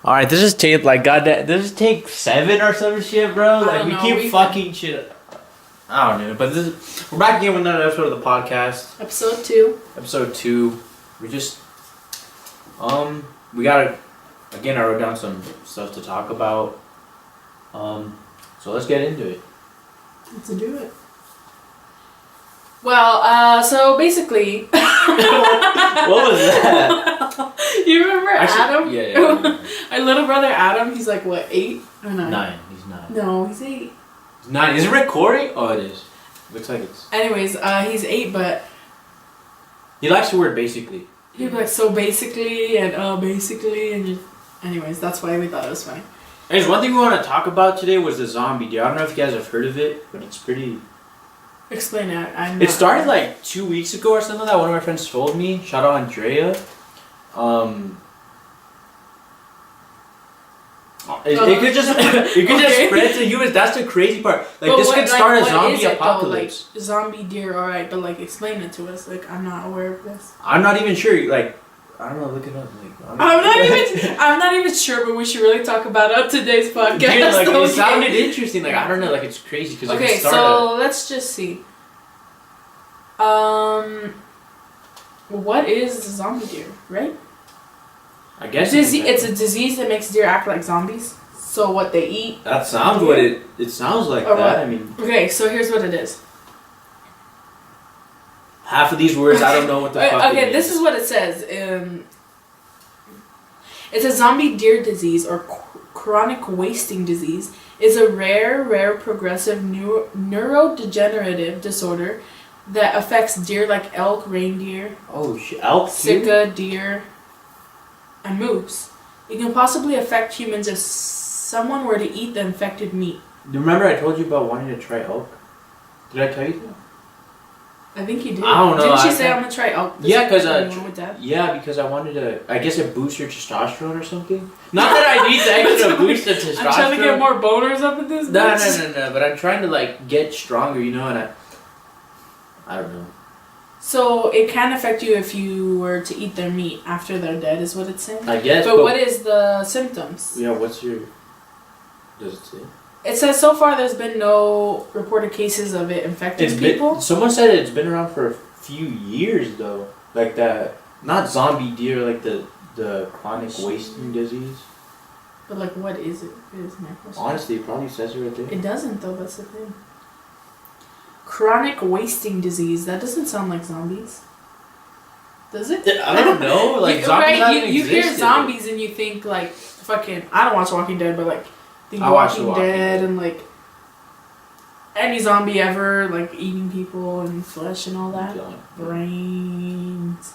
Alright, this is take goddamn. This is take 7 or some shit, bro. Like we keep fucking shit. I don't know, but we're back again with another episode of the podcast. Episode 2. Episode 2. We just we gotta again. I wrote down some stuff to talk about. So let's get into it. Let's do it. Well, so basically, what was that? You remember Adam? Yeah. Our little brother Adam. He's like what, 8 or 9? 9. He's 9. No, he's 8. 9. Is it recording? Oh, it is. Looks like it's. Anyways, he's 8, but he likes the word basically. he'd be like so basically and basically and just. Anyways, that's why we thought it was funny. There's one thing we want to talk about today was the zombie deer. I don't know if you guys have heard of it, but it's pretty. Explain it. It started like 2 weeks ago or something that one of my friends told me. Shout out Andrea. It could just spread to humans. That's the crazy part. Like but this could start a zombie apocalypse. Like, zombie deer, alright, but like explain it to us. Like I'm not aware of this. I'm not even sure. Like I don't know. Look it up. Like, I'm not even sure, but we should really talk about it on today's podcast. Dude, like it sounded interesting. Like I don't know. Like it's crazy because okay. So let's just see. What is the zombie deer, right? I guess it's a disease that makes deer act like zombies. So what they eat. That sounds what it sounds like. That what? I mean. Okay, so here's what it is. Half of these words I don't know what the fuck. Okay, this is what it says. It's a zombie deer disease or chronic wasting disease. Is a rare progressive neurodegenerative disorder that affects deer like elk, reindeer, elk, sika, deer, and moose. It can possibly affect humans if someone were to eat the infected meat. Remember I told you about wanting to try elk? Did I tell you that? I think you did. I don't know. Didn't she say I'm gonna try elk? Yeah, because I wanted to. I guess it boosts your testosterone or something. Not that I need the extra boost of testosterone. I'm trying to get more boners up in this. No. But I'm trying to like get stronger, you know, and I don't know. So it can affect you if you were to eat their meat after they're dead, is what it's saying. I guess. But what is the symptoms? Yeah. What's your? Does it say? It says so far there's been no reported cases of it infecting people. Someone said it's been around for a few years though. Like that, not zombie deer, like the chronic wasting disease. But like, what is it? Is my question. Honestly, it probably says it right there. It doesn't though. That's the thing. Chronic wasting disease. That doesn't sound like zombies. Does it? I don't know. Like zombies right? You hear zombies and you think like fucking. I don't watch Walking Dead, but like. Walking Dead and like any zombie ever like eating people and flesh and all that brains.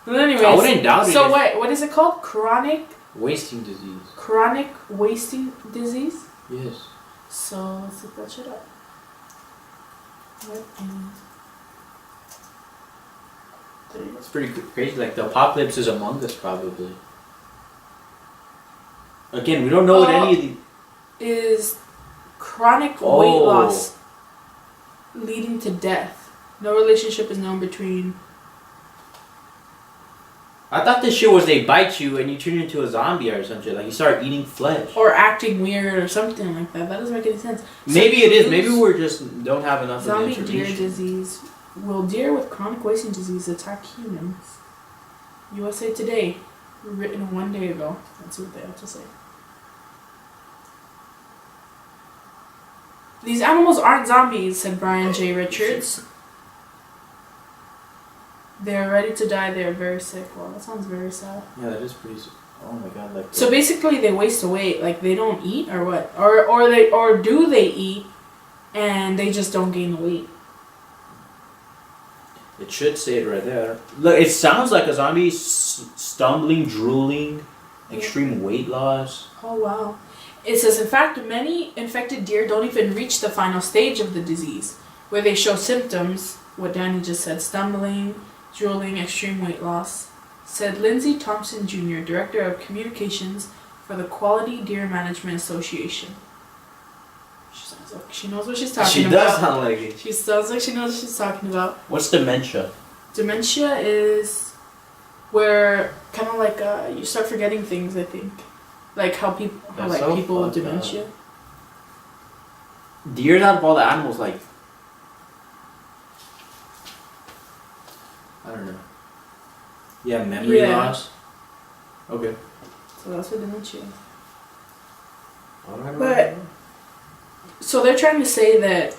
But anyways, I wouldn't doubt it. So what is it called? Chronic wasting disease. Chronic wasting disease. Yes. So let's look that shit up. It's pretty crazy. Like the apocalypse is among us probably. Again, we don't know what any of these. Is chronic weight loss leading to death. No relationship is known between. I thought this shit was they bite you and you turn into a zombie or something. Like you start eating flesh. Or acting weird or something like that. That doesn't make any sense. Maybe it is. Maybe we're just don't have enough zombie of the information. Deer disease. Will deer with chronic wasting disease attack humans? USA Today. Written 1 day ago. Let's see what they have to say. These animals aren't zombies, said Brian J. Richards. They're ready to die. They're very sick. Well, that sounds very sad. Yeah, that is pretty. Oh my god! Like. So basically, they waste away. Like they don't eat, or what? Or do they eat, and they just don't gain the weight? It should say it right there. Look, it sounds like a zombie stumbling, drooling, extreme weight loss. Oh wow. It says, in fact, many infected deer don't even reach the final stage of the disease, where they show symptoms, what Danny just said, stumbling, drooling, extreme weight loss, said Lindsay Thompson Jr., Director of Communications for the Quality Deer Management Association. She sounds like she knows what she's talking about. She does sound like it. She sounds like she knows what she's talking about. What's dementia? Dementia is where kind of like you start forgetting things, I think. Like how people, people with dementia. Deer out of all the animals, like, I don't know. Yeah, memory loss. Okay. So that's what dementia. Alright. But so they're trying to say that.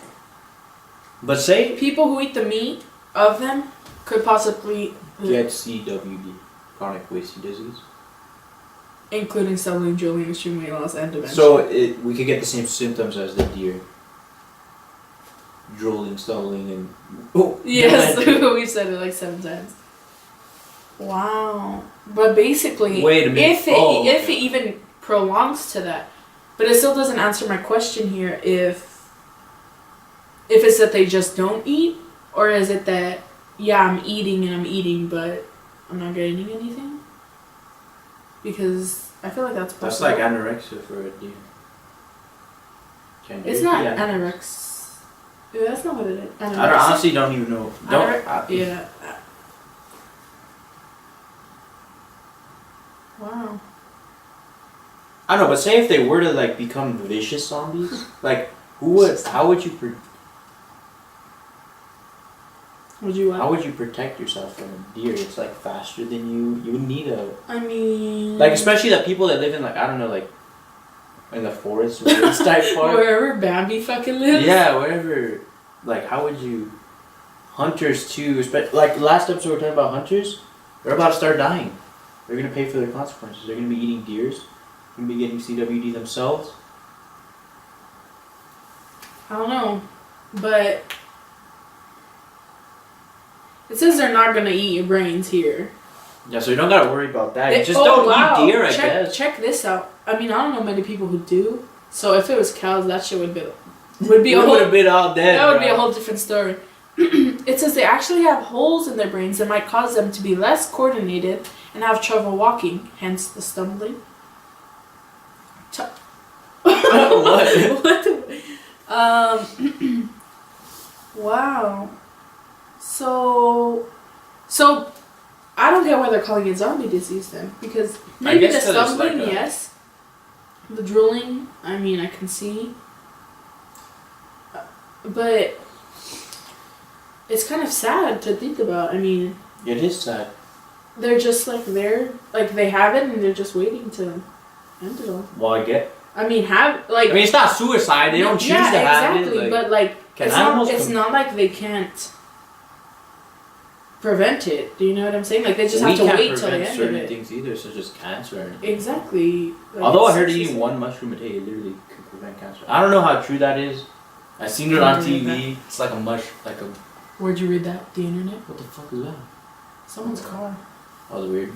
But say people who eat the meat of them could possibly get CWD, chronic wasting disease, including stumbling, drooling, extreme weight loss, and dementia. So we could get the same symptoms as the deer. Drooling, stumbling, and yes, we've said it like 7 times. Wow, but basically, wait a minute. If it even prolongs to that, but it still doesn't answer my question here. If it's that they just don't eat, or is it that I'm eating, but I'm not getting anything? Because I feel like that's possible. That's like anorexia for a deer. It's not anorexia. Yeah, that's not what it is. I honestly don't even know. Yeah. Wow. I don't know, but say if they were to like become vicious zombies, like how would you how would you protect yourself from a deer? It's like faster than you. You would need a. I mean. Like especially the people that live in like I don't know like, in the forest or woods type part. Wherever Bambi fucking lives. Yeah, wherever. Like how would you? Hunters too, like last episode we were talking about hunters. They're about to start dying. They're gonna pay for their consequences. They're gonna be eating deers. They're gonna be getting CWD themselves. I don't know, but it says they're not gonna eat your brains here. Yeah, so you don't gotta worry about that. Just don't eat deer, I guess. Check this out. I mean, I don't know many people who do. So if it was cows, that shit would be a whole. Would have been all dead. That would be a whole different story. It says they actually have holes in their brains that might cause them to be less coordinated and have trouble walking, hence the stumbling. What? Wow. So I don't get why they're calling it zombie disease then, because maybe the stumbling, like yes, the drooling, I mean, I can see, but it's kind of sad to think about. I mean, it is sad. They're just like they have it and they're just waiting to end it all. Well, I mean, it's not suicide. They don't choose to have it. Exactly, but it's not like they can't prevent it. Do you know what I'm saying? Like they just have to wait till the end of it. Certain things either, such as cancer. Or anything. Exactly. Like although I heard eating one mushroom a day literally can prevent cancer. I don't know how true that is. I seen it on TV. It's like a Where'd you read that? The internet? What the fuck is that? Someone's car. That was weird.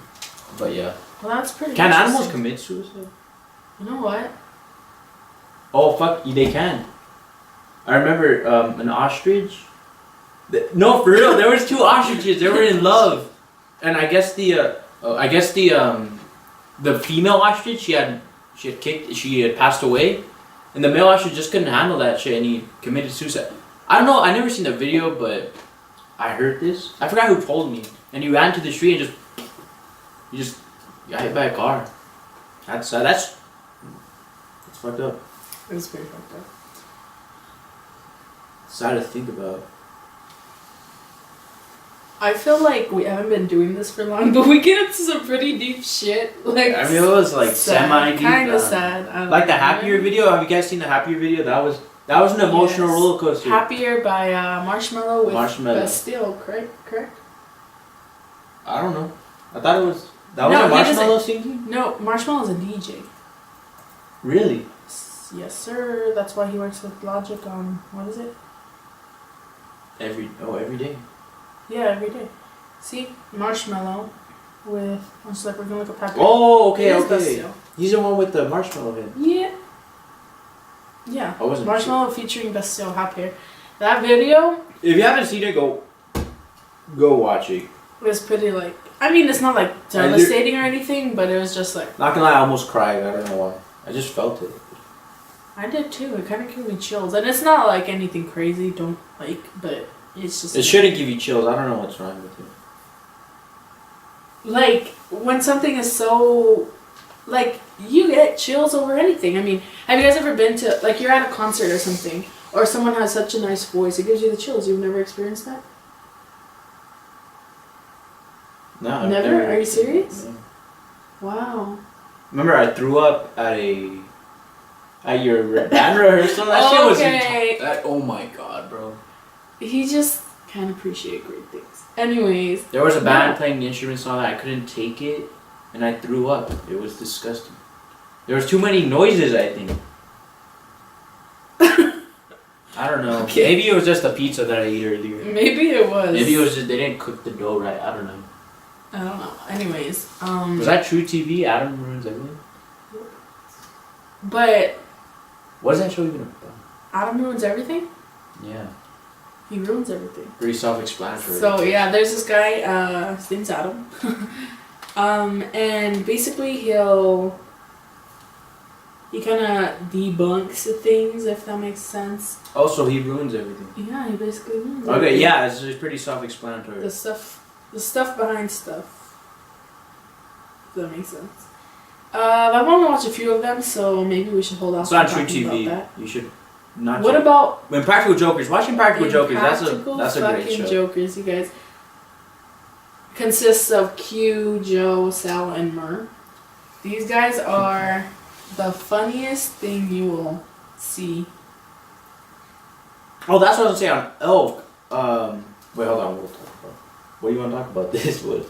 But yeah. Well, that's pretty. Can animals commit suicide? You know what? Oh fuck, they can. I remember an ostrich. No, for real, there was 2 ostriches. They were in love, and I guess the female ostrich she had passed away, and the male ostrich just couldn't handle that shit, and he committed suicide. I don't know. I never seen the video, but I heard this. I forgot who told me, and he ran to the street and just got hit by a car. That's fucked up. It's pretty fucked up. Sad to think about. I feel like we haven't been doing this for long, but we get into some pretty deep shit. Like I mean, it was like semi-deep. Kind of sad. Like the Happier video. Have you guys seen the Happier video? That was an emotional roller coaster. Happier by Marshmello with Bastille, correct? I don't know. I thought it was a Marshmello singing. No, Marshmello's a DJ. Really? Yes, sir. That's why he works with Logic on what is it? Every day. Yeah, every day. See, Marshmello with. I'm just like we're gonna look up Happier. Oh, okay. He's the one with the marshmallow head. Yeah. Yeah. I wasn't Marshmello featuring Bastille, Happier. That video. If you haven't seen it, go watch it. It was pretty like. I mean, it's not like devastating or anything, but it was just like. Not gonna lie, I almost cried. I don't know why. I just felt it. I did too. It kind of gave me chills, and it's not like anything crazy. But it's just. It shouldn't give you chills. I don't know what's wrong with it. Like when something is so, like, you get chills over anything. I mean, have you guys ever been to, like, you're at a concert or something, or someone has such a nice voice, it gives you the chills. You've never experienced that? No. Never? Are you serious? Yeah. Wow. Remember, I threw up at your band rehearsal. That shit was Okay. oh my god, bro. He just can't appreciate great things. Anyways. There was a band playing the instruments and all that. I couldn't take it, and I threw up. It was disgusting. There was too many noises, I think. I don't know. Okay. Maybe it was just the pizza that I ate earlier. Maybe it was. Maybe it was just they didn't cook the dough right. I don't know. I don't know. Anyways. Was that True TV? Adam ruins everything. But. What is that show even about? Adam ruins everything? Yeah. He ruins everything. Pretty self-explanatory. So yeah, there's this guy, his name's Adam. And basically he kind of debunks the things, if that makes sense. Oh, so he ruins everything. Yeah, he basically ruins Okay, everything. yeah, it's pretty self-explanatory. The stuff behind stuff. If that makes sense. I want to watch a few of them, so maybe we should hold off. It's not True talking TV. about that. You should not. What about when Practical Jokers? Watching Practical Jokers. That's a great fucking show. Jokers, you guys. Consists of Q, Joe, Sal, and Murr. These guys are the funniest thing you will see. Oh, that's what I was saying on Elk. Wait, hold on. We'll talk about. What do you want to talk about? This was.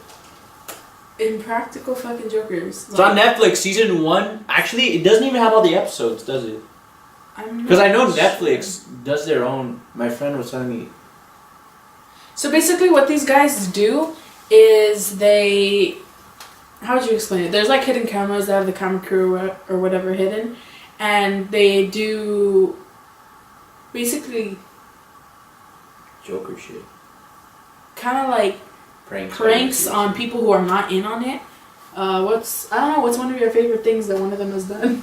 Impractical fucking Jokers. It's on Netflix, season 1. Actually, it doesn't even have all the episodes, does it? Because I know Netflix does their own. My friend was telling me. So basically, what these guys do is they. How would you explain it? There's like hidden cameras that have the camera crew or whatever hidden, and they do. Basically. Joker shit. Kind of like. Pranks on people who are not in on it. I don't know. What's one of your favorite things that one of them has done?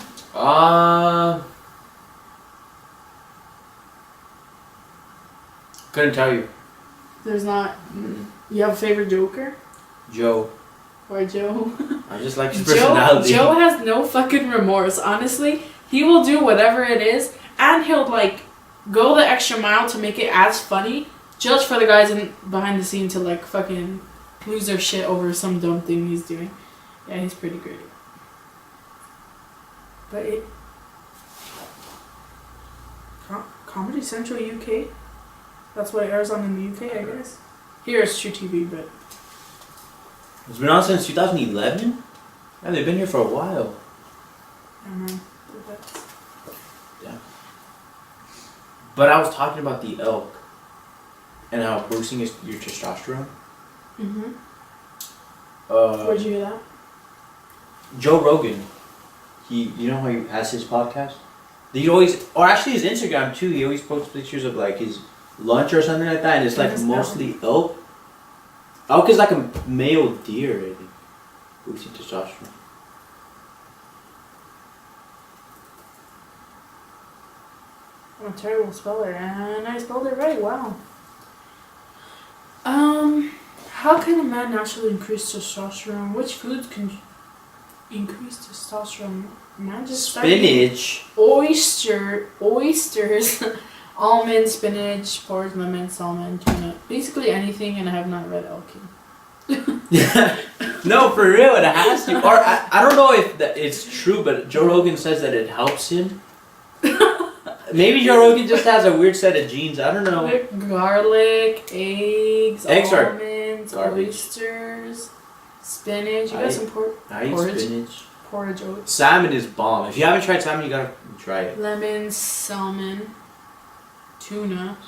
Couldn't tell you. There's not. Mm. You have a favorite Joker? Joe. Or Joe? I just like his personality. Joe has no fucking remorse. Honestly, he will do whatever it is, and he'll like go the extra mile to make it as funny. Just for the guys behind the scene to like fucking lose their shit over some dumb thing he's doing. Yeah, he's pretty great. But Comedy Central UK? That's what airs on in the UK, I guess. Here it's True TV, but... It's been on since 2011? Yeah, they've been here for a while. I don't know. Yeah. But I was talking about the Elk. And how boosting is your testosterone. Mm-hmm. Where'd you hear that? Joe Rogan. You know how he has his podcast? He always, or actually his Instagram too. He always posts pictures of like his lunch or something like that, and it's like mostly elk. Elk is like a male deer, I think. Boosting testosterone. I'm a terrible speller, and I spelled it right. Wow. How can a man naturally increase testosterone? Which foods can increase testosterone? Man, just spinach. Oysters, almonds, spinach, pork, lemon, salmon, tuna. Basically anything, and I have not read Elkin. No, for real, it has to. Or I don't know if it's true, but Joe Rogan says that it helps him. Maybe Joe Rogan just has a weird set of genes. I don't know. Garlic, eggs, almonds, garbage. Oysters, spinach. You got some porridge? Spinach. Porridge oats. Salmon is bomb. If you haven't tried salmon, you gotta try it. Lemons, salmon, tuna,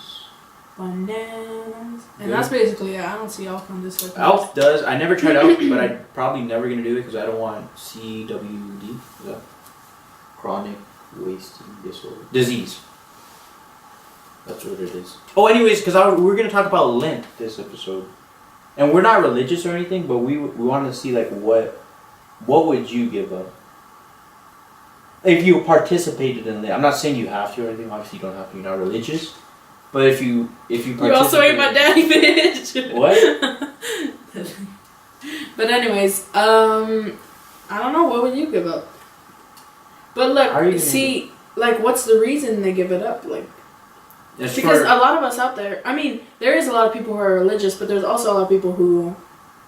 bananas. And that's basically it. I don't see elk on this list. Elk does. I never tried elk, but I'm probably never gonna do it because I don't want CWD. Is that chronic wasting disease. That's what it is. Oh, anyways, because we're gonna talk about Lent this episode, and we're not religious or anything, but we want to see like what would you give up if you participated in Lent. I'm not saying you have to or anything. Obviously, you don't have to. You're not religious, but if you you also ate my daddy, bitch. What? But anyways, I don't know. What would you give up? But see, what's the reason they give it up? Because a lot of us out there, I mean, there is a lot of people who are religious, but there's also a lot of people who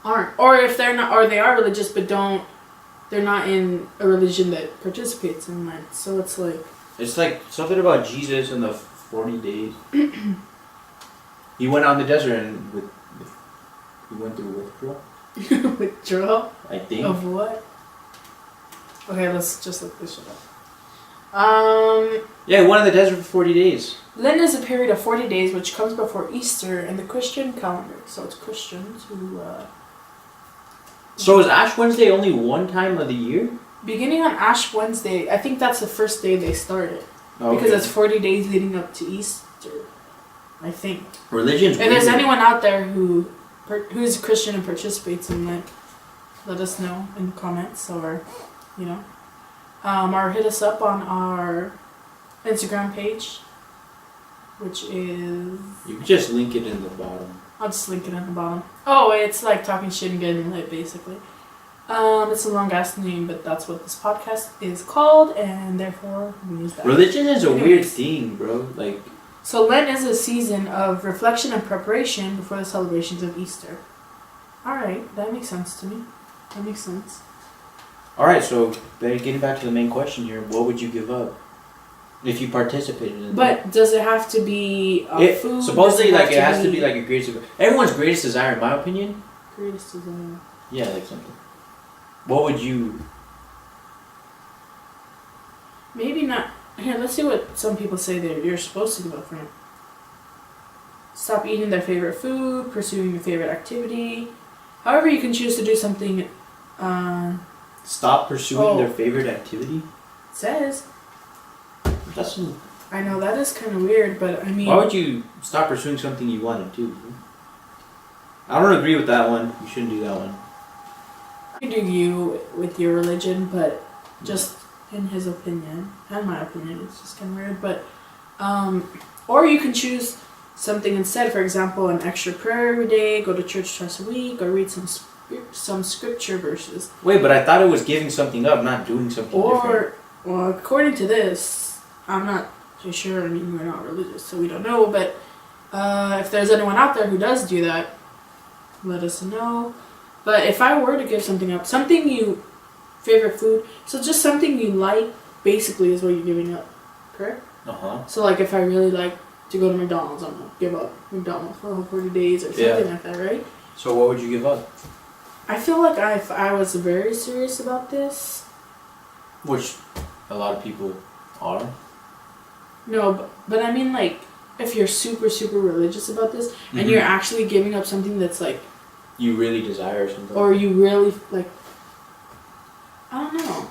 aren't. Or if they're not, or they are religious, but they're not in a religion that participates in Lent. So it's like... It's like something about Jesus and the 40 days. He went out in the desert and he went through withdrawal. Withdrawal? I think. Of what? Okay, let's just look this shit up. Yeah, he went in the desert for 40 days. Lent is a period of 40 days which comes before Easter in the Christian calendar. So it's Christians who... So is Ash Wednesday only one time of the year? Beginning on Ash Wednesday, I think that's the first day they started. Okay. Because it's 40 days leading up to Easter, I think. Religion's If there's anyone out there who's a Christian and participates in Lent, let us know in the comments or, or hit us up on our Instagram page, which is... You can just link it in the bottom. I'll just link it at the bottom. Oh, it's like talking shit and getting lit, basically. It's a long ass name, but that's what this podcast is called, and therefore we use that. Religion is a weird thing, bro. So Lent is a season of reflection and preparation before the celebrations of Easter. Alright, that makes sense to me. That makes sense. Alright, so getting back to the main question here, what would you give up if you participated in But does it have to be food? Supposedly, it has to be like your greatest... Everyone's greatest desire, in my opinion. Greatest desire. Yeah, like something. What would you... Maybe not... Here, let's see what some people say that you're supposed to give up from. Stop eating their favorite food, pursuing your favorite activity. However, you can choose to do something... Stop pursuing their favorite activity? It says... I know, that is kind of weird, but I mean... Why would you stop pursuing something you want to do? I don't agree with that one. You shouldn't do that one. You do you with your religion, but just in his opinion, and my opinion, it's just kind of weird, but... or you can choose something instead. For example, an extra prayer every day, go to church twice a week, or read some scripture verses. Wait, but I thought it was giving something up, not doing something different. Well, according to this, I'm not too sure. I mean, we're not religious, so we don't know. But if there's anyone out there who does do that, let us know. But if I were to give something up, favorite food, so just something you like, basically is what you're giving up, correct? Uh-huh. So like if I really like to go to McDonald's, I'm going to give up McDonald's for the whole 40 days or something like that, right? So what would you give up? I feel like if I was very serious about this... Which a lot of people are. No, but I mean, like, if you're super, super religious about this, and you're actually giving up something that's, like... You really desire something. Or you really, like... I don't know.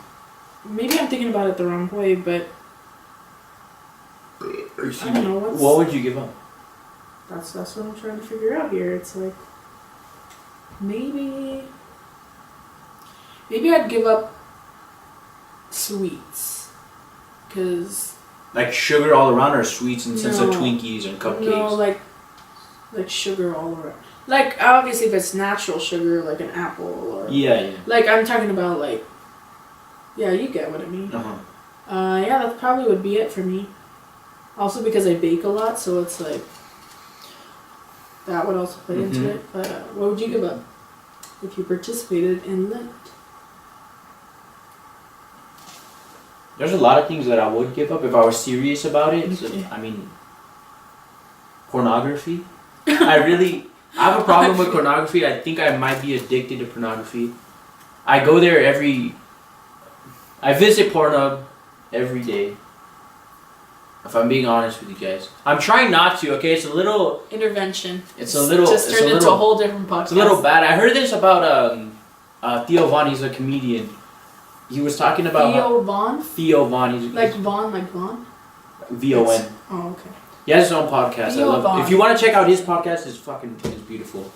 Maybe I'm thinking about it the wrong way, but... I don't know. What would you give up? That's what I'm trying to figure out here. It's like... Maybe I'd give up sweets. Because... Like sugar all around, or sweets in the sense of Twinkies and cupcakes? No, like sugar all around. Like, obviously, if it's natural sugar, like an apple or... Yeah. Like, I'm talking about, like... Yeah, you get what I mean. Uh-huh. Yeah, that probably would be it for me. Also because I bake a lot, so it's like... That would also play into it. But what would you give up if you participated in Lent? There's a lot of things that I would give up if I was serious about it. Okay. I mean, pornography. I have a problem with pornography. I think I might be addicted to pornography. I go there I visit Pornhub every day. If I'm being honest with you guys. I'm trying not to, okay? It's a little... Intervention. It's a little... Just turned into a whole different podcast. It's a little bad. I heard this about Theo Von. He's a comedian. He was talking about... Theo Von? Theo Von. He's like Von? V-O-N. Oh, okay. He has his own podcast. Theo I love Von. it. If you want to check out his podcast, it's beautiful.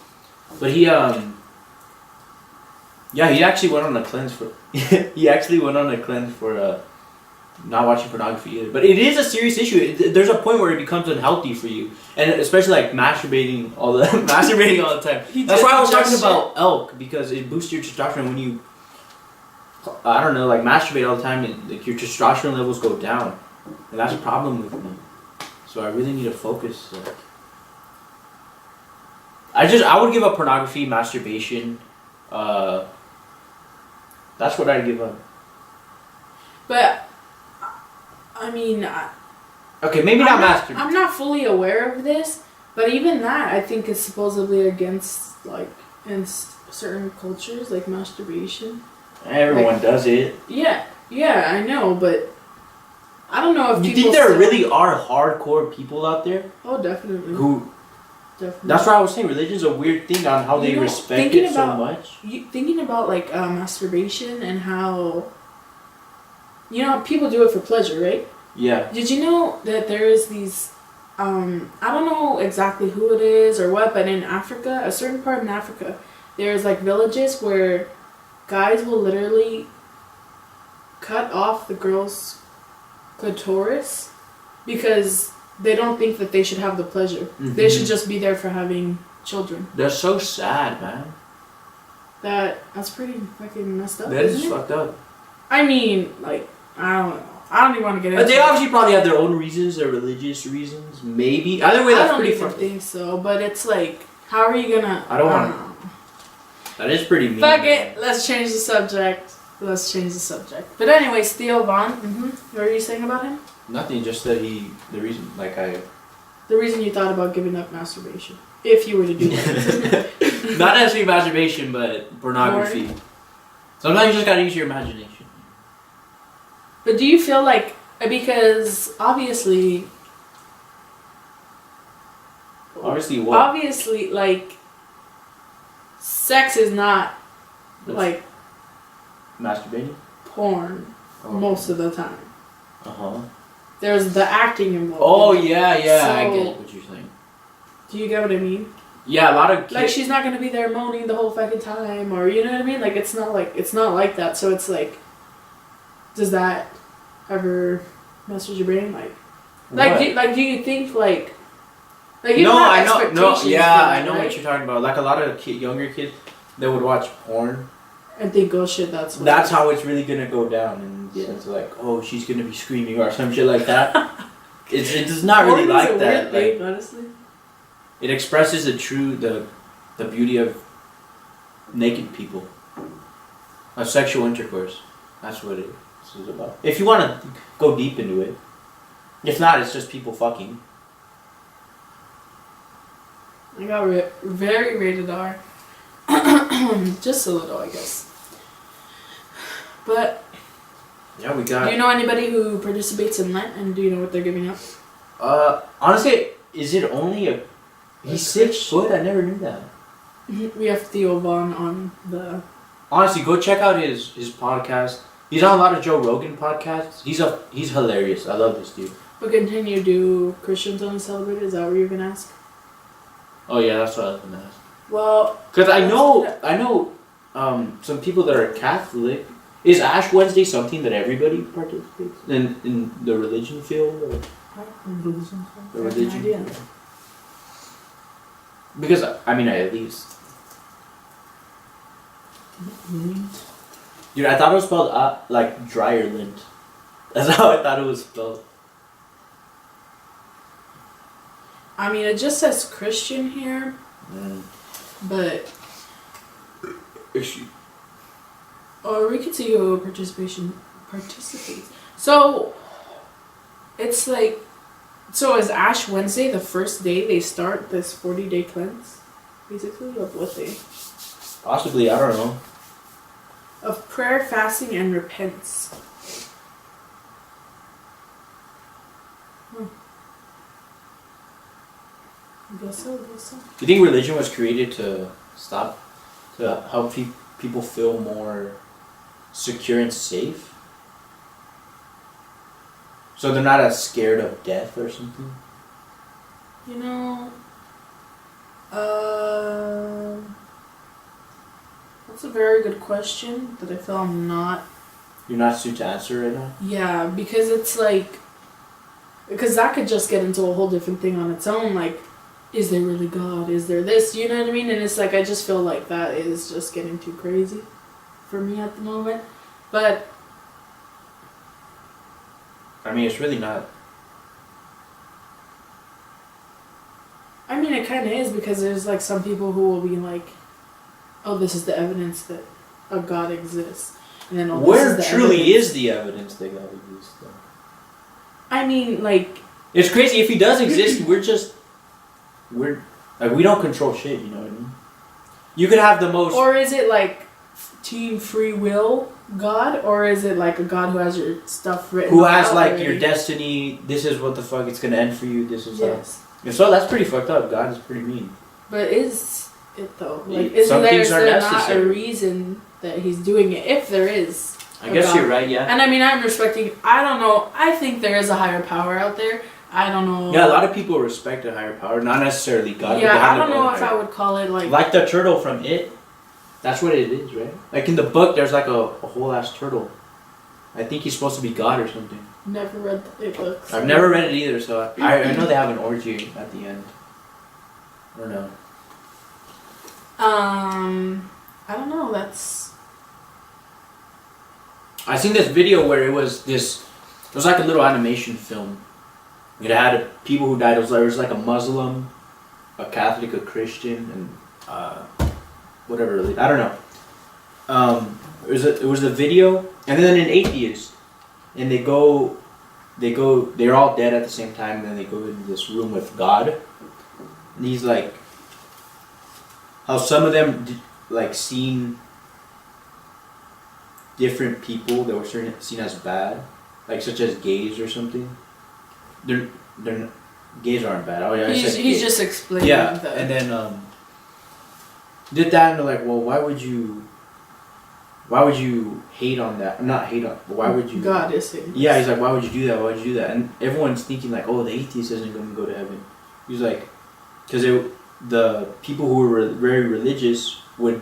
But he he actually went on a cleanse for not watching pornography either. But it is a serious issue. There's a point where it becomes unhealthy for you, and especially like masturbating all the time. That's why I was talking about elk, because it boosts your testosterone when you I don't know, like masturbate all the time, and like your testosterone levels go down, and that's a problem with me. So I really need to focus. Like, I would give up pornography, masturbation. That's what I'd give up. But I mean, Okay, maybe not masturbation. I'm not fully aware of this, but even that I think is supposedly against, like, in certain cultures, like masturbation. Everyone does it. Yeah, I know, but I don't know if you people think there still... really are hardcore people out there? Oh, definitely. Who? Definitely. That's why I was saying religion's a weird thing on how they respect it so much. Thinking about like masturbation and how, people do it for pleasure, right? Yeah. Did you know that there is these, I don't know exactly who it is or what, but in Africa, a certain part in Africa, there's like villages where guys will literally cut off the girl's clitoris because they don't think that they should have the pleasure. Mm-hmm. They should just be there for having children. That's so sad, man. That's pretty fucking messed up. That is fucked up. I mean, like, I don't know. I don't even want to get into it. They obviously probably have their own reasons, their religious reasons, maybe. Either way, that's pretty fucked up. I don't even think so, but it's like, how are you gonna... I don't know. That is pretty mean. Fuck it. Let's change the subject. But anyways, Theo Von, what were you saying about him? Nothing, just that the reason you thought about giving up masturbation, if you were to do that. Not necessarily masturbation, but pornography. Sometimes you just gotta use your imagination. But do you feel like, because obviously what? Obviously, like, sex is not like masturbating? Porn most of the time. Uh-huh. There's the acting involved. Oh, yeah, so, I get what you're saying. Do you get what I mean? Yeah, a lot of kids... Like, she's not gonna be there moaning the whole fucking time, or, you know what I mean? Like, it's not like that, so it's like, does that ever mess with your brain? Like, do you think, like you no, have I know, expectations I know right? what you're talking about. Like, a lot of younger kids, they would watch porn. And think, oh shit, that's how it's really gonna go down, and it's like, oh, she's gonna be screaming or some shit like that. It's not really like that. Weird thing, honestly. It expresses the beauty of naked people, of sexual intercourse. That's what it is about. If you want to go deep into it, if not, it's just people fucking. I got very rated R. Just a little, I guess. But yeah, we got. Do you know anybody who participates in Lent, and do you know what they're giving up? Honestly, is it only a? He's 6 foot. I never knew that. We have Theo Von on the. Honestly, go check out his podcast. He's on a lot of Joe Rogan podcasts. He's hilarious. I love this dude. But continue. Do Christians only celebrate it? Is that what you're gonna ask? Oh yeah, that's what I was gonna ask. Well, because I know, some people that are Catholic. Is Ash Wednesday something that everybody participates in the religion field? Or? The religion field? Because, I mean, at least. Dude, I thought it was spelled like dryer lint. That's how I thought it was spelled. I mean, it just says Christian here. But... Or we could see who participates. So, it's like... So is Ash Wednesday the first day they start this 40-day cleanse? Basically, of what day? Possibly, I don't know. Of prayer, fasting, and repentance. I guess so. You think religion was created to help people feel more secure and safe? So they're not as scared of death or something? You know, that's a very good question that I feel I'm not... You're not suited to answer right now? Yeah, because it's like... Because that could just get into a whole different thing on its own, like, is there really God? Is there this? You know what I mean? And it's like, I just feel like that is just getting too crazy for me at the moment. But I mean, it's really not. I mean, it kind of is because there's like some people who will be like, "Oh, this is the evidence that a God exists," and then Where truly is the evidence that God exists, though? I mean, like, it's crazy. If he does exist, we're like we don't control shit. You know what I mean? You could have the most. Or is it like team free will God, or is it like a God who has your stuff written? Who has like already? your destiny? This is what the fuck it's gonna end for you. This is yes. If so, that's pretty fucked up. God is pretty mean. But is it though? Like, Some isn't things are there not necessary. a reason that he's doing it? If there is, I guess God. you're right. Yeah. And I mean, I'm respecting. I don't know. I think there is a higher power out there. I don't know. Yeah, a lot of people respect a higher power, not necessarily God. Yeah, but they have I don't their know own if higher- I would call it like the turtle from It. That's what it is, right? Like in the book, there's like a whole ass turtle. I think he's supposed to be God or something. Never read the books. I've never read it either, so I know they have an orgy at the end. I don't know. I don't know. That's. I seen this video where it was like a little animation film. It had people who died. It was like a Muslim, a Catholic, a Christian, and whatever. I don't know. It was a video, and then an atheist, and they're all dead at the same time, and then they go into this room with God, and he's like, how some of them like seen different people that were seen as bad, like such as gays or something. They're not, gays aren't bad. Oh yeah, He's just explaining. yeah, the, and then did that, and they're like, well, why would you hate on that? Not hate on, but why would you? God is it. Yeah, he's like, why would you do that? Why would you do that? And everyone's thinking like, oh, the atheist isn't going to go to heaven. He's like, because the people who were very religious would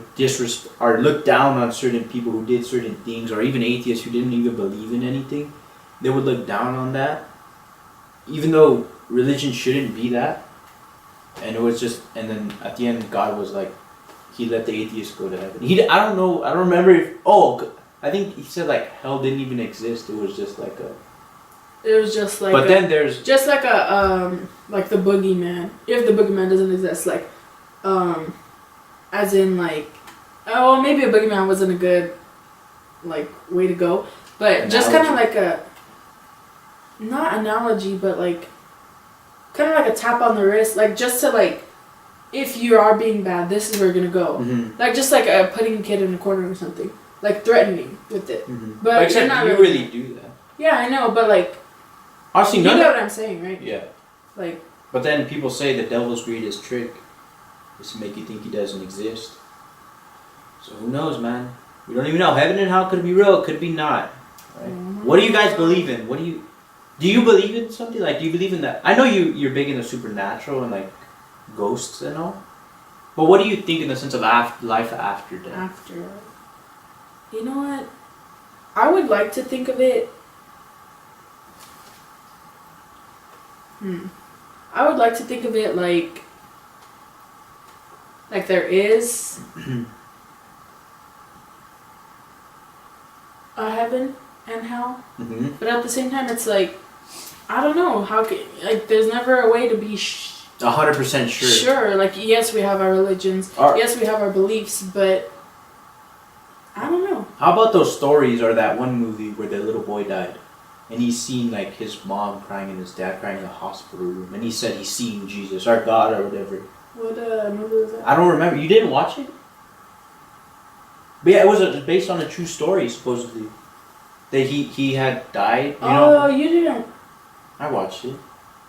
or look down on certain people who did certain things, or even atheists who didn't even believe in anything. They would look down on that, even though religion shouldn't be that. And it was just, and then at the end, God was like, he let the atheist go to heaven. I don't know, I don't remember if, I think he said like hell didn't even exist. It was just like a. It was just like. But then there's. Just like like the boogeyman. If the boogeyman doesn't exist, like, as in like, oh, maybe a boogeyman wasn't a good, like, way to go, but Analogy. just kind of like a. Not analogy, but like, kind of like a tap on the wrist, like just to like. If you are being bad, this is where you're gonna go. Mm-hmm. Like just like putting a kid in a corner or something, like threatening with it. Mm-hmm. But except you're not you really do that. Yeah, I know, but like, Honestly, you none. know what I'm saying, right? Yeah. Like. But then people say the devil's greatest trick is to make you think he doesn't exist. So who knows, man? We don't even know. Heaven and hell could be real, could be not. Right? Mm-hmm. What do you guys believe in? Do you believe in something? Like, do you believe in that? I know you're big in the supernatural and like ghosts and all. But what do you think in the sense of life after death? After. You know what? I would like to think of it. I would like to think of it like there is a heaven and hell, Mm-hmm. but at the same time, it's like I don't know how like there's never a way to be 100% sure. Sure, like yes, we have our religions, yes, we have our beliefs, but I don't know. How about those stories or that one movie where the little boy died? And he's seen like his mom crying and his dad crying in the hospital room, and he said he's seen Jesus or God or whatever. What movie was that? I don't remember. You didn't watch it? But yeah, it was based on a true story supposedly. That he had died. You know? You didn't. I watched it.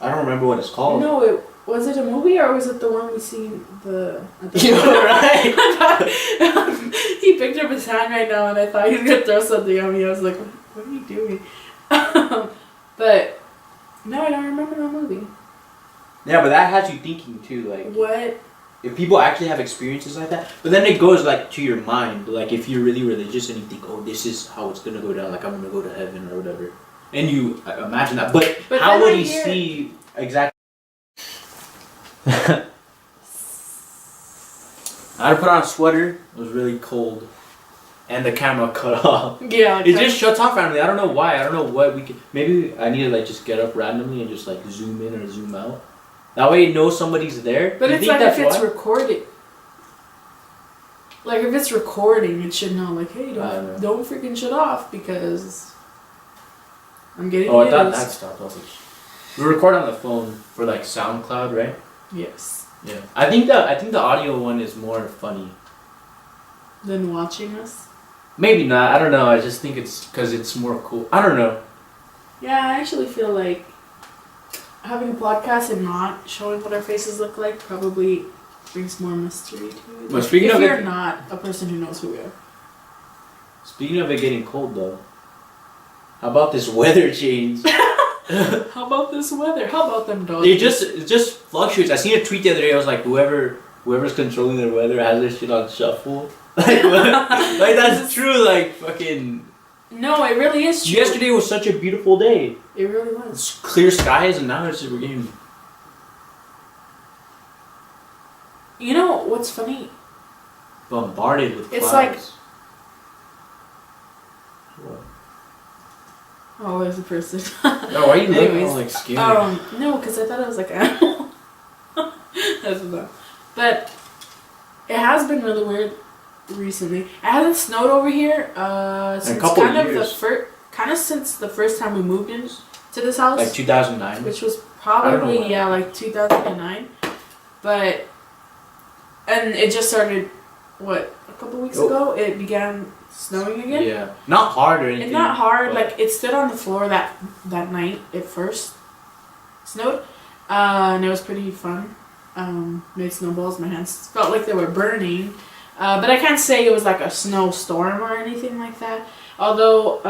I don't remember what it's called. No, was it a movie or was it the one we seen the? You know, right? He picked up his hand right now, and I thought he was gonna throw something at me. I was like, "What are you doing?" But no, I don't remember that movie. Yeah, but that has you thinking too, like what if people actually have experiences like that. But then it goes like to your mind, like if you're really religious and you think, oh, this is how it's gonna go down, like I'm gonna go to heaven or whatever, and you imagine that. But how would he see exactly? I had to put on a sweater. It was really cold. and the camera cut off. Yeah. It just shuts off randomly. I don't know why. I don't know what we could. Maybe I need to like just get up randomly and just like zoom in or zoom out. That way it knows somebody's there. But You it's think like that's if it's why? recording. Like if it's recording, it should know. Like, hey, don't freaking shut off because I'm getting Oh, I thought used. that stopped. I was like, we record on the phone for like SoundCloud, right? Yes. Yeah. I think the audio one is more funny. Than watching us. Maybe not. I don't know. I just think it's because it's more cool. I don't know. Yeah, I actually feel like having a podcast and not showing what our faces look like probably brings more mystery to it. Well, speaking if of you're it- not a person who knows who we are. Speaking of it getting cold though, how about this weather change? How about this weather? How about them dogs? it just fluctuates. I seen a tweet the other day. I was like, whoever's controlling their weather has their shit on shuffle. Like, like that's true. Like fucking. No, it really is true. Yesterday was such a beautiful day. It really was. It's clear skies, and now we're getting. You know what's funny? Bombarded with It's clouds. What? Oh, there's a person. Oh, why are you looking Anyways, all like scared? No, because I thought it was like an animal. That's enough. But it has been really weird recently. It hasn't snowed over here since couple kind of years. since the first time we moved in to this house, Like 2009. which was I don't know probably why. like 2009. But and it just started a couple weeks Oh. ago. It began snowing again. Yeah, not hard or anything. It's not hard. but- Like it stood on the floor that night. It first snowed, and it was pretty fun. Made snowballs. My hands felt like they were burning, but I can't say it was like a snowstorm or anything like that. Although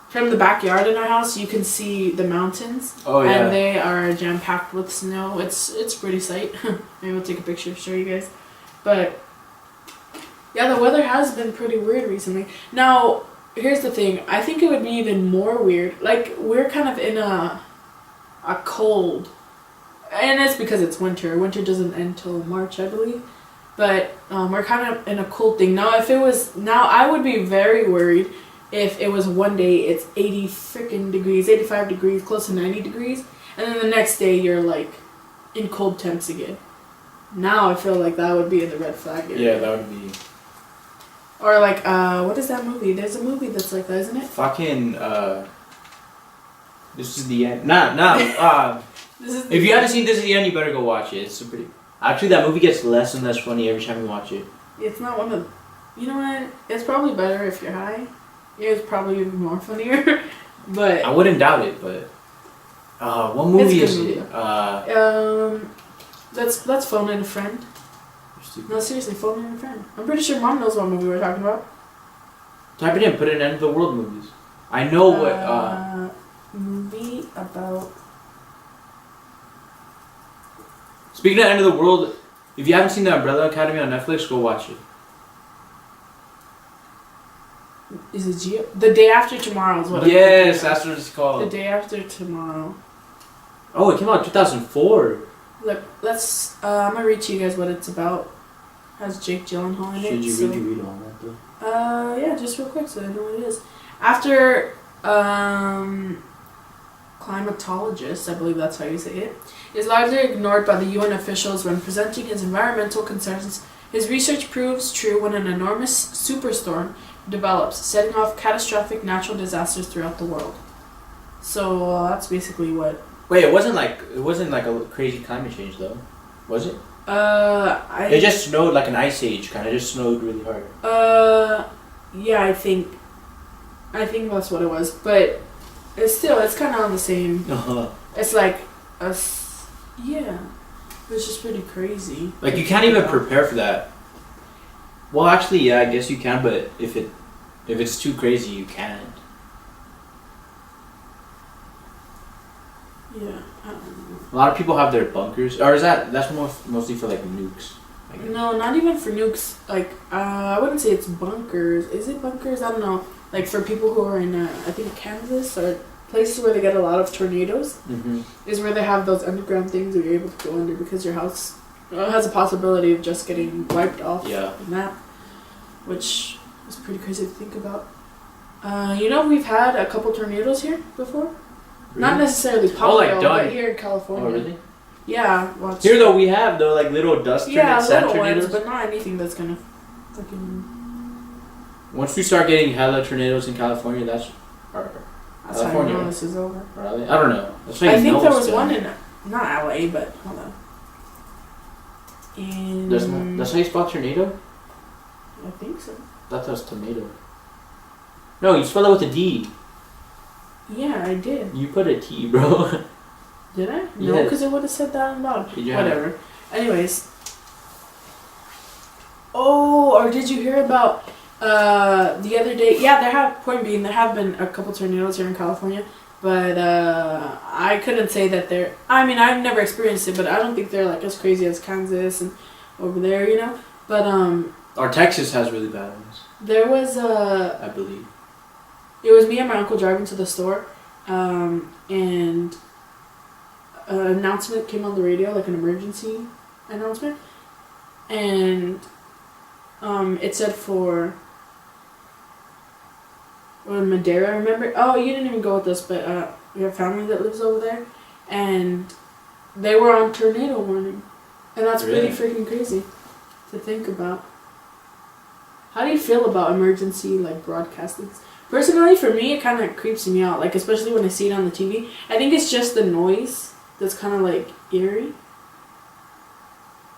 from the backyard in our house, you can see the mountains, Oh yeah. and they are jam packed with snow. It's a pretty sight. Maybe we'll take a picture, show you guys. But yeah, the weather has been pretty weird recently. Now, here's the thing. I think it would be even more weird. Like, we're kind of in a cold. And it's because it's winter. Winter doesn't end till March, I believe. But we're kind of in a cold thing. Now, I would be very worried if it was one day it's 80 freaking degrees, 85 degrees, close to 90 degrees. And then the next day you're like in cold temps again. Now I feel like that would be in the red flag area. Yeah, that would be. Or like, what is that movie? There's a movie that's like that, isn't it? Fucking, This is the end. Nah. This is If you haven't seen This Is the End, you better go watch it. It's a pretty. Actually, that movie gets less and less funny every time you watch it. It's not one of. You know what? It's probably better if you're high. It's probably even more funnier. But I wouldn't doubt it, but. What movie It's is a good it? let's phone in a friend. No, seriously, phone in a friend. I'm pretty sure Mom knows what movie we're talking about. Type it in. Put it in End of the World movies. I know what. Movie about. Speaking of End of the World, if you haven't seen The Umbrella Academy on Netflix, go watch it. Is it Geo? The Day After Tomorrow is what I'm Yes, thinking of. that's what it's called. The Day After Tomorrow. Oh, it came out in 2004. Look, let's. I'm gonna read to you guys what it's about. Has Jake Gyllenhaal in it. Should you so- really read all that though? Yeah, just real quick so I know what it is. After climatologist, I believe that's how you say it, is largely ignored by the UN officials when presenting his environmental concerns. His research proves true when an enormous superstorm develops, setting off catastrophic natural disasters throughout the world. So that's basically what. Wait, it wasn't like a crazy climate change though, was it? It just snowed like an ice age, kind of just snowed really hard. Yeah, I think that's what it was, but it's kind of on the same. It's like yeah, it's just pretty crazy. Like you can't even prepare for that. Well, actually, yeah, I guess you can, but if it's too crazy, you can't. Yeah, I don't know. A lot of people have their bunkers, or that's mostly for like nukes. Like, No, not even for nukes. Like, I wouldn't say it's bunkers. Is it bunkers? I don't know. Like for people who are in, I think Kansas or places where they get a lot of tornadoes, is where they have those underground things where you're able to go under because your house has a possibility of just getting wiped off. Yeah. And that, which It's pretty crazy to think about. You know, we've had a couple tornadoes here before. Really? Not necessarily Oh, like Palo, done. but here in California. Oh, really? Yeah. Well, Here though we have though like little dust tornadoes, sand little tornadoes. ones, but not anything that's gonna fucking. Once we start getting hella tornadoes in California, that's our That's how you know this is over. Really? I don't know. That's how I you think know there it's was done. one in not LA, but hold on. In That's how you spell tornado? I think so. That was tomato. No, you spell it with a D. Yeah, I did. You put a T, bro. Did I? Yeah. No, because it would have said that on the bottom. Yeah. Whatever. Anyways. Oh, or did you hear about the other day? Yeah, there have been a couple tornadoes here in California, but I couldn't say that they're. I mean, I've never experienced it, but I don't think they're like as crazy as Kansas and over there, you know. But Our Texas has really bad ones. there was I believe. It was me and my uncle driving to the store, and an announcement came on the radio, like an emergency announcement, and it said for Madeira, remember? Oh, you didn't even go with us, but we have family that lives over there, and they were on tornado warning, and that's Really? pretty freaking crazy to think about. How do you feel about emergency like broadcasting? Personally, for me, it kind of creeps me out, like especially when I see it on the TV. I think it's just the noise that's kind of like eerie.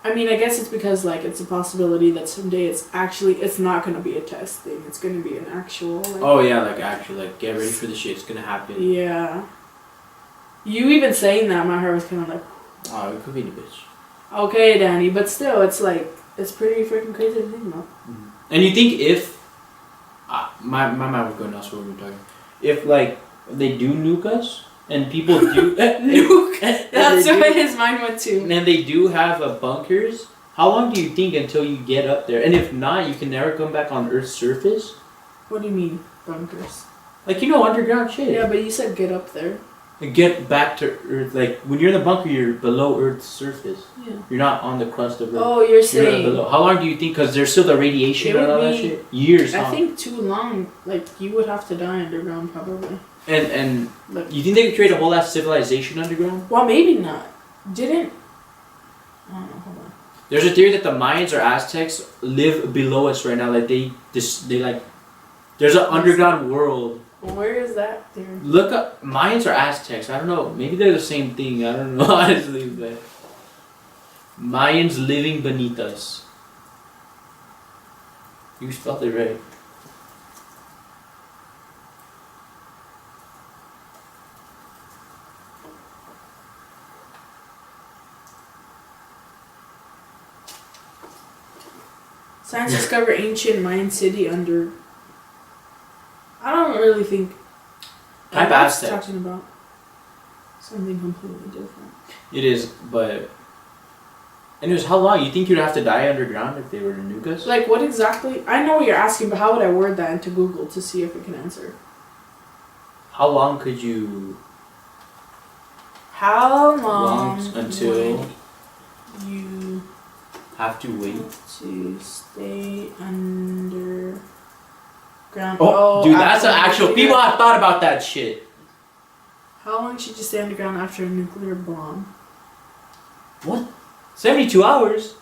I mean, I guess it's because like it's a possibility that someday it's not gonna be a test thing. It's gonna be an actual. Like, Oh yeah, like actually, like get ready for the shit. It's gonna happen. yeah. You even saying that, my heart was kind of like. Oh, it could be the bitch. Okay, Danny, but still, it's like it's pretty freaking crazy to think about. Mm-hmm. And you think if my mind was going elsewhere when we were talking. If like they do nuke us and people do Nuke. That's they where do, his mind went to. and they do have bunkers. How long do you think until you get up there? And if not, you can never come back on Earth's surface. What do you mean bunkers? Like underground shit. Yeah, but you said get up there. Like, get back to Earth. Like when you're in the bunker, you're below Earth's surface. Yeah. You're not on the crust of Earth. Oh, you're saying. Below. How long do you think? Because there's still the radiation It and would all that be- shit. Years. I huh? think too long. Like you would have to die underground probably. And Like, you think they could create a whole ass civilization underground? well, maybe not. Didn't. I don't know. Hold on. There's a theory that the Mayans or Aztecs live below us right now. Like they like. There's an underground world. Where is that theory? Look up Mayans or Aztecs. I don't know. Maybe they're the same thing. I don't know honestly, but Mayans living beneath us. You spelled it right. Science discover ancient Mayan city under. I don't really think. Type I was Aztec. talking about something completely different. It is, but. Anyways, how long? You think you'd have to die underground if they were to nuke us? Like what exactly? I know what you're asking, but how would I word that into Google to see if it can answer? How long could you? How long until would you have to wait? to stay underground? Oh, dude, that's after an actual. nuclear- People have thought about that shit. How long should you stay underground after a nuclear bomb? What? 72 hours?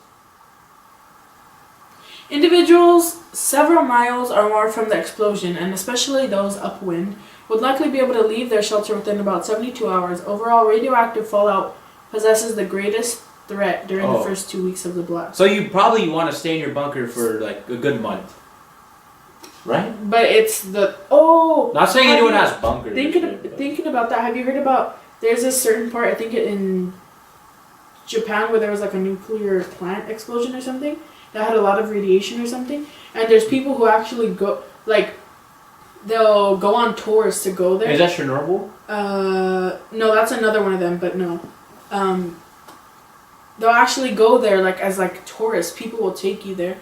Individuals several miles or more from the explosion, and especially those upwind, would likely be able to leave their shelter within about 72 hours. Overall, radioactive fallout possesses the greatest threat during the first 2 weeks of the blast. So you probably want to stay in your bunker for like a good month. Right? But it's the... Not saying have anyone you- has bunkers. Thinking about that, have you heard about... There's a certain part, I think in Japan, where there was like a nuclear plant explosion or something that had a lot of radiation or something, and there's people who actually go... Like, they'll go on tours to go there. Is that Chernobyl? No, that's another one of them, but no. They'll actually go there like as like tourists. People will take you there,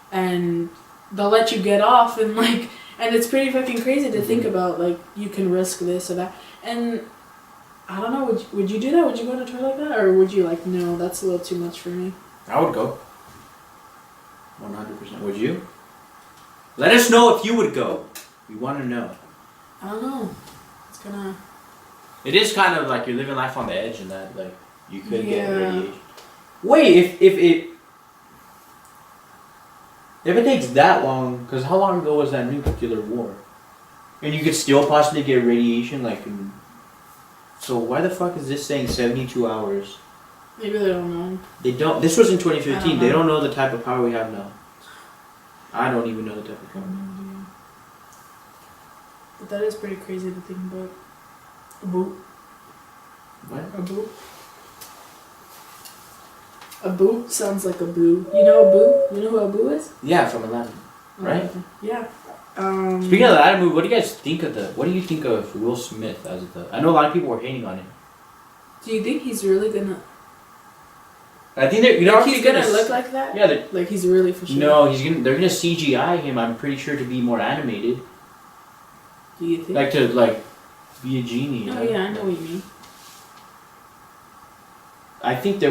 and they'll let you get off and like, and it's pretty fucking crazy to think about. Like you can risk this or that, and I don't know. Would you do that? Would you go on a tour like that, or would you like no? That's a little too much for me. I would go. 100%. Would you? Let us know if you would go. We want to know. I don't know. It's gonna. It is kind of like you're living life on the edge, and that like you could get Yeah. radiation. Wait, if it takes that long, because how long ago was that nuclear war? And you could still possibly get radiation, like. So why the fuck is this saying 72 hours? Maybe they don't know. They don't. This was in 2015. They know. don't know the type of power we have now. I don't even know the type of power. But that is pretty crazy to think about. A boot. What? A boot. A boot sounds like a boo. You know a boo? You know who a boo is? Yeah, from Aladdin. Right? Okay. Yeah. Speaking of Aladdin movie, what do you guys think of what do you think of Will Smith as the? I know a lot of people were hating on him. Do you think he's really gonna? I think they're. You know, He's gonna look like that. Yeah. Like he's really for sure. No, they're gonna CGI him. I'm pretty sure to be more animated. Do you think? Like to be a genie. You Oh know? yeah, I know what you mean. I think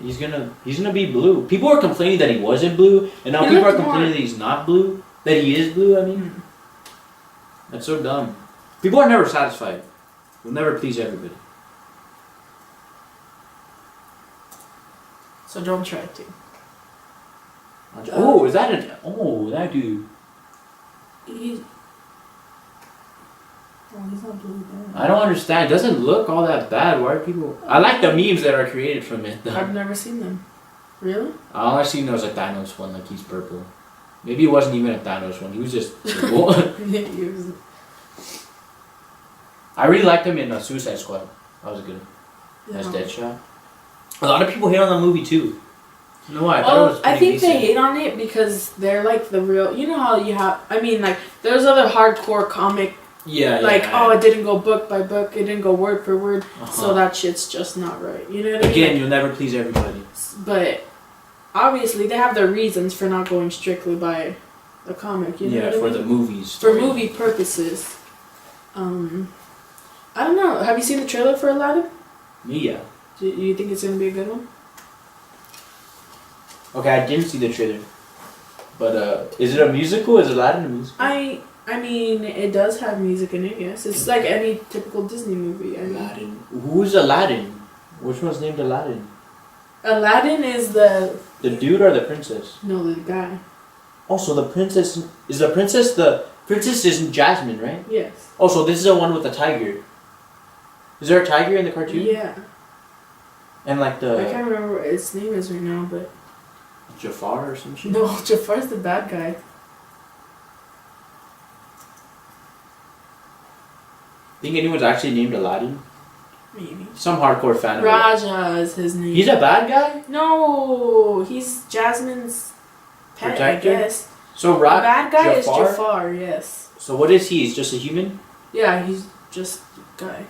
he's gonna be blue. People are complaining that he wasn't blue, and now He people are looked complaining more- that he's not blue. That he is blue. I mean, that's so dumb. People are never satisfied. We'll never please everybody. So don't try to. Oh, is that that dude? He's. Oh, he's not blue. I don't understand. It doesn't look all that bad. Why are people? I like the memes that are created from it. Though. I've never seen them. Really? All I seen was a Thanos one, like he's purple. Maybe it wasn't even a Thanos one. He was just purple. He was- I really liked him in Suicide Squad. That was good. That's Deadshot. A lot of people hate on the movie too. You know why? I thought it was I pretty think decent. they hate on it because they're like the real. You know how you have. I mean, like there's other hardcore comic. Yeah. Like yeah. it didn't go book by book. It didn't go word for word. Uh-huh. So that shit's just not right. You know what I mean? Again, you'll never please everybody. But obviously they have their reasons for not going strictly by the comic. You know Yeah, what I for mean? the movies. For movie purposes. I don't know. Have you seen the trailer for Aladdin? Yeah. Do you think it's gonna be a good one? Okay, I didn't see the trailer. But is it a musical? Is Aladdin a musical? I mean, it does have music in it. Yes, it's like any typical Disney movie. I mean, Aladdin. Who's Aladdin? Which one's named Aladdin? Aladdin is the dude or the princess? no the guy. Oh, so the princess princess isn't Jasmine, right? Yes. Oh, so this is the one with the tiger. Is there a tiger in the cartoon? Yeah. And like I can't remember what its name is right now, but Jafar or some shit? no, Jafar's the bad guy. Think anyone's actually named Aladdin? Maybe. Some hardcore fan of it. Raja is his name. He's a bad guy? No, he's Jasmine's pet, Protector? I guess. So The Ra- bad guy Jafar? is Jafar, yes. So what is he? He's just a human? Yeah, he's just a guy.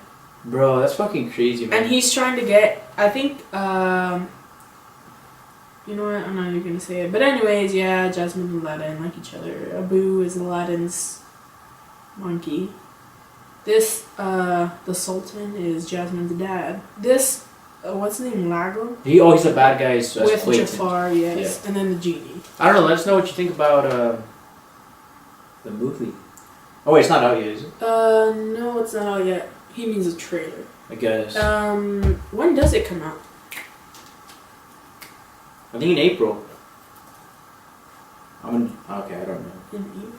Bro, that's fucking crazy, man. And he's trying to get, I think, you know what, I'm not even gonna say it. But anyways, yeah, Jasmine and Aladdin like each other. Abu is Aladdin's monkey. This, the Sultan is Jasmine's dad. This, what's his name, Lago? He's a bad guy. With Jafar, yes. And then the genie. I don't know, let us know what you think about the movie. Oh wait, it's not out yet, is it? No, it's not out yet. He means a trailer. I guess. When does it come out? I think in April. Okay, I don't know. In April.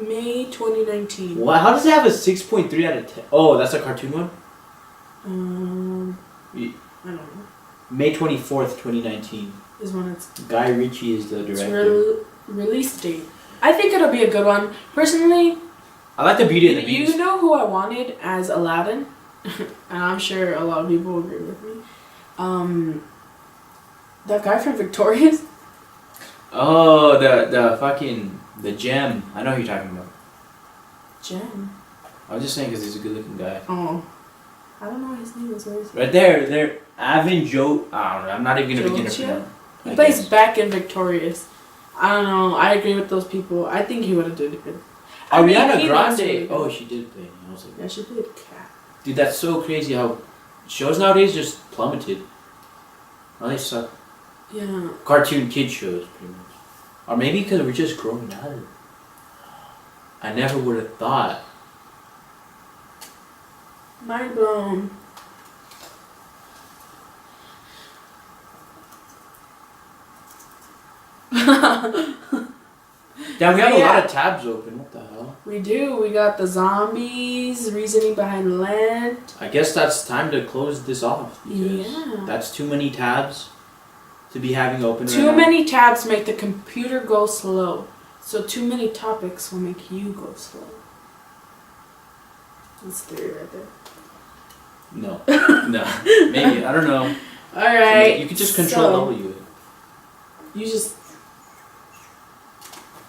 May 2019. What? How does it have a 6.3 out of 10? Oh, that's a cartoon one? I don't know. May 24th, 2019. Is when it's Guy Ritchie is the its director. release date. I think it'll be a good one. Personally, I like the Beauty and the Beast. you know who I wanted as Aladdin? And I'm sure a lot of people will agree with me. That guy from Victorious. Oh, the gem. I know who you're talking about. Gem. I was just saying because he's a good looking guy. Oh. I don't know what his name is. Where is he? Right there. Avin Joe. I don't know. I'm not even going to begin to Joe? pronounce. He plays back in Victorious. I don't know. I agree with those people. I think he would have did good. I mean, Ariana he was Grande. really good. Oh, she did play. I was like, Yeah, she played Cat. dude, that's so crazy how shows nowadays just plummeted. Oh, they suck. Yeah. Cartoon kid shows, pretty much. Or maybe because we're just growing out of it. I never would have thought. Mind blown. Yeah, we have a Yeah. lot of tabs open. What the hell? We do. We got the zombies, reasoning behind Lent. I guess that's time to close this off. Because Yeah. that's too many tabs to be having open right Too now. many tabs make the computer go slow. So too many topics will make you go slow. That's theory right there. No. No. Maybe. I don't know. Alright. You could just control W. You just...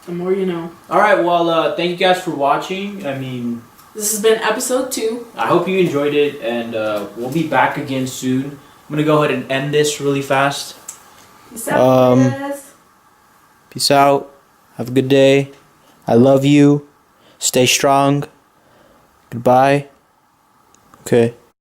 The more you know. Alright, well, thank you guys for watching. I mean... This has been episode 2. I hope you enjoyed it, and we'll be back again soon. I'm gonna go ahead and end this really fast. Peace out, guys. Peace out. Have a good day. I love you. Stay strong. Goodbye. Okay.